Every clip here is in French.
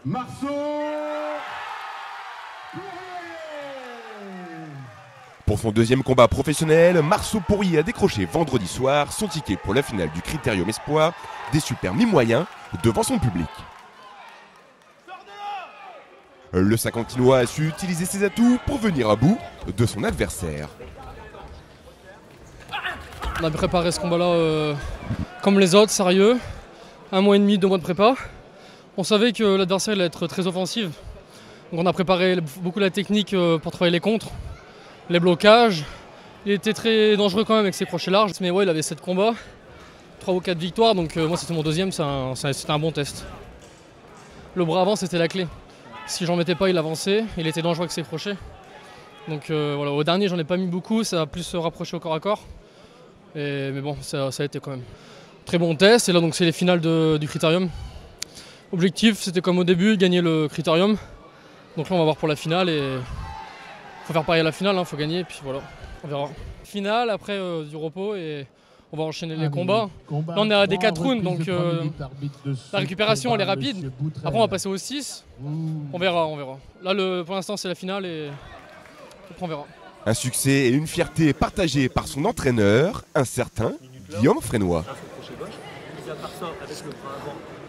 Marceau Pour son deuxième combat professionnel, Marceau Pourrier a décroché vendredi soir son ticket pour la finale du Critérium Espoir des super mi-moyens devant son public. Le Saint-Quentinois a su utiliser ses atouts pour venir à bout de son adversaire. On a préparé ce combat-là comme les autres, sérieux. 1 mois et demi, 2 mois de prépa. On savait que l'adversaire allait être très offensif. Donc on a préparé beaucoup la technique pour travailler les contres, les blocages. Il était très dangereux quand même avec ses crochets larges. Mais ouais, il avait 7 combats, 3 ou 4 victoires. Donc moi c'était mon deuxième, c'était un bon test. Le bras avant c'était la clé. Si j'en mettais pas, il avançait. Il était dangereux avec ses crochets. Donc voilà, au dernier j'en ai pas mis beaucoup, ça a plus se rapprocher au corps à corps. Mais bon, ça a été quand même très bon test. Et là donc c'est les finales du Critérium. Objectif c'était comme au début, gagner le Critérium. Donc là on va voir pour la finale et faut faire pareil à la finale, faut gagner et puis voilà, on verra. Finale après du repos et on va enchaîner les combats. Là on est à des 4 rounds donc la récupération elle est rapide. Après on va passer aux 6, on verra. Là pour l'instant c'est la finale et après on verra. Un succès et une fierté partagés par son entraîneur, un certain Guillaume Frénois.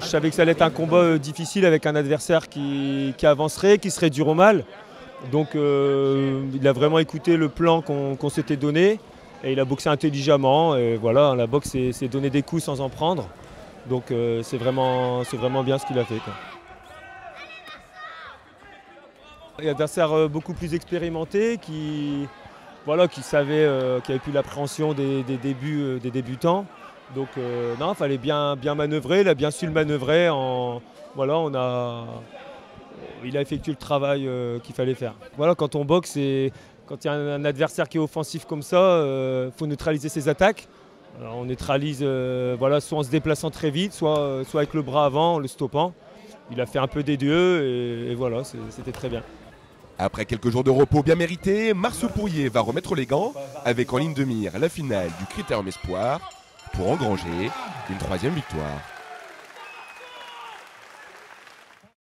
Je savais que ça allait être un combat difficile avec un adversaire qui avancerait, qui serait dur au mal. Donc il a vraiment écouté le plan qu'on s'était donné et il a boxé intelligemment. Et voilà, la boxe c'est donner des coups sans en prendre. Donc c'est vraiment bien ce qu'il a fait, quoi. Il y a un adversaire beaucoup plus expérimenté qui savait, qui avait plus l'appréhension des débutants. Donc non, il fallait bien manœuvrer, il a bien su le manœuvrer. Il a effectué le travail qu'il fallait faire. Voilà, quand on boxe, quand il y a un adversaire qui est offensif comme ça, faut neutraliser ses attaques. Alors, on neutralise soit en se déplaçant très vite, soit avec le bras avant, en le stoppant. Il a fait un peu des deux et voilà, c'était très bien. Après quelques jours de repos bien mérités, Marceau Pourrier va remettre les gants avec en ligne de mire la finale du Critérium Espoir pour engranger une 3e victoire.